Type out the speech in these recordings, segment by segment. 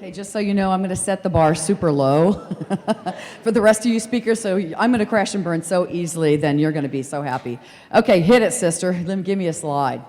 Hey, just so you know, I'm going to set the bar super low for the rest of you speakers, so I'm going to crash and burn so easily, then you're going to be so happy. Okay, hit it, sister. Give me a slide.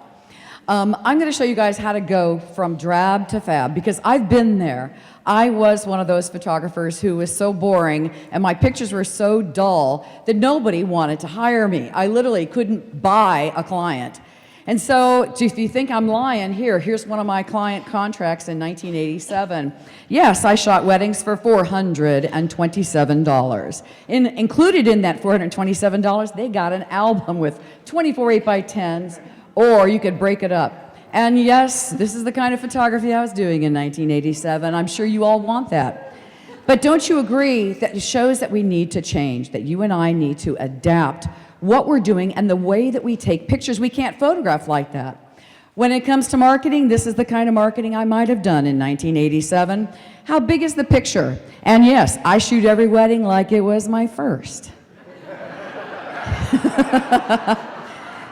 I'm going to show you guys how to go from drab to fab, because I've been there. I was one of those photographers who was so boring, and my pictures were so dull that nobody wanted to hire me. I literally couldn't buy a client. And so if you think I'm lying, here's one of my client contracts in 1987. Yes, I shot weddings for $427. Included in that $427, they got an album with 24 8x10s, or you could break it up. And yes, this is the kind of photography I was doing in 1987. I'm sure you all want that. But don't you agree that it shows that we need to change, that you and I need to adapt what we're doing and the way that we take pictures? We can't photograph like that. When it comes to marketing, this is the kind of marketing I might have done in 1987. How big is the picture? And yes, I shoot every wedding like it was my first.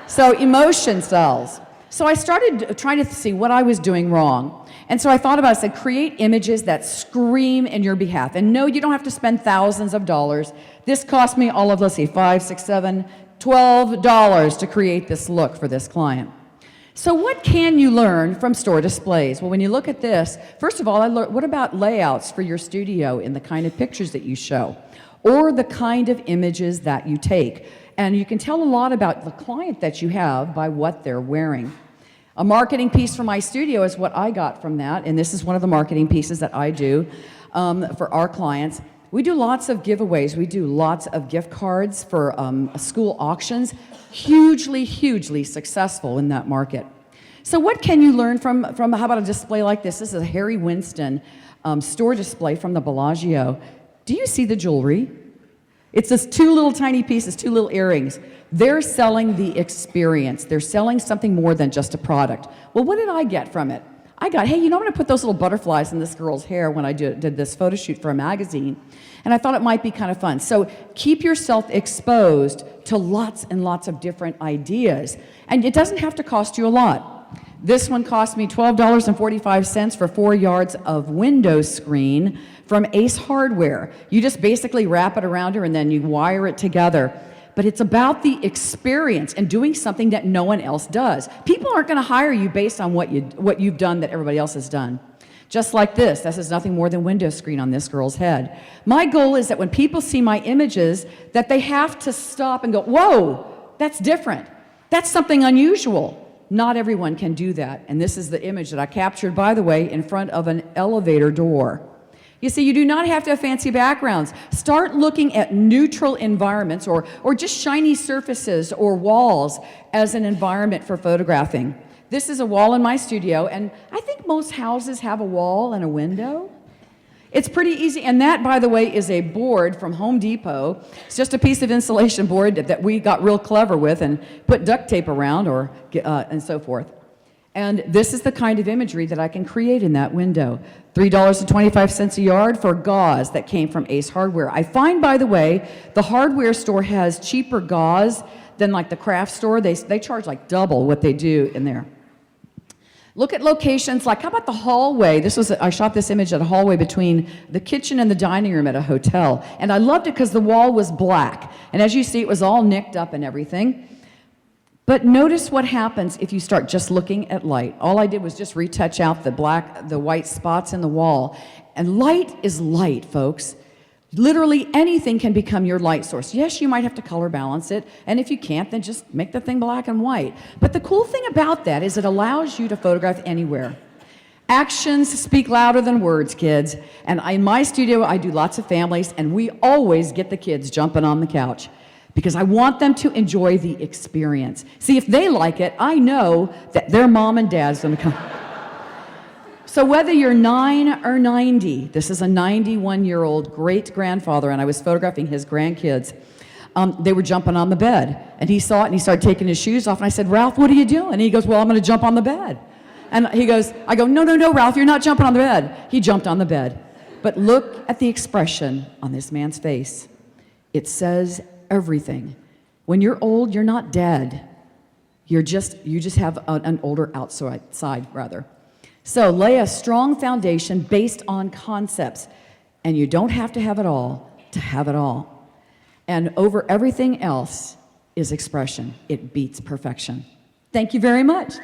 So emotion sells. So I started trying to see what I was doing wrong. And so I thought about it, I said, create images that scream in your behalf. And no, you don't have to spend thousands of dollars. This cost me all of, let's see, $5, $6, $7, $12 to create this look for this client. So what can you learn from store displays? Well, when you look at this, first of all, I learned, what about layouts for your studio in the kind of pictures that you show, or the kind of images that you take? And you can tell a lot about the client that you have by what they're wearing. A marketing piece for my studio is what I got from that, and this is one of the marketing pieces that I do for our clients. We do lots of giveaways. We do lots of gift cards for school auctions. Hugely, hugely successful in that market. So what can you learn from how about a display like this? This is a Harry Winston store display from the Bellagio. Do you see the jewelry? It's just two little tiny pieces, two little earrings. They're selling the experience. They're selling something more than just a product. Well, what did I get from it? I got, hey, you know, I'm going to put those little butterflies in this girl's hair when I did this photo shoot for a magazine. And I thought it might be kind of fun. So keep yourself exposed to lots and lots of different ideas. And it doesn't have to cost you a lot. This one cost me $12.45 for 4 yards of window screen from Ace Hardware. You just basically wrap it around her and then you wire it together. But it's about the experience and doing something that no one else does. People aren't going to hire you based on what you've done that everybody else has done. Just like this is nothing more than window screen on this girl's head. My goal is that when people see my images, that they have to stop and go, whoa, that's different. That's something unusual. Not everyone can do that. And this is the image that I captured, by the way, in front of an elevator door. You see, you do not have to have fancy backgrounds. Start looking at neutral environments or just shiny surfaces or walls as an environment for photographing. This is a wall in my studio, and I think most houses have a wall and a window. It's pretty easy, and that, by the way, is a board from Home Depot. It's just a piece of insulation board that we got real clever with and put duct tape around and so forth. And this is the kind of imagery that I can create in that window. $3.25 a yard for gauze that came from Ace Hardware. I find, by the way, the hardware store has cheaper gauze than like the craft store. They charge like double what they do in there. Look at locations like, how about the hallway? I shot this image at a hallway between the kitchen and the dining room at a hotel. And I loved it because the wall was black. And as you see, it was all nicked up and everything. But notice what happens if you start just looking at light. All I did was just retouch out the white spots in the wall. And light is light, folks. Literally anything can become your light source. Yes, you might have to color balance it, and if you can't, then just make the thing black and white. But the cool thing about that is it allows you to photograph anywhere. Actions speak louder than words, kids. And in my studio, I do lots of families, and we always get the kids jumping on the couch because I want them to enjoy the experience. See, if they like it, I know that their mom and dad's gonna come. So whether you're 9 or 90, this is a 91-year-old great-grandfather, and I was photographing his grandkids. They were jumping on the bed, and he saw it, and he started taking his shoes off, and I said, Ralph, what are you doing? And he goes, well, I'm going to jump on the bed. And I go, no, Ralph, you're not jumping on the bed. He jumped on the bed. But look at the expression on this man's face. It says everything. When you're old, you're not dead. You just have an older outside, rather. So lay a strong foundation based on concepts. And you don't have to have it all to have it all. And over everything else is expression. It beats perfection. Thank you very much.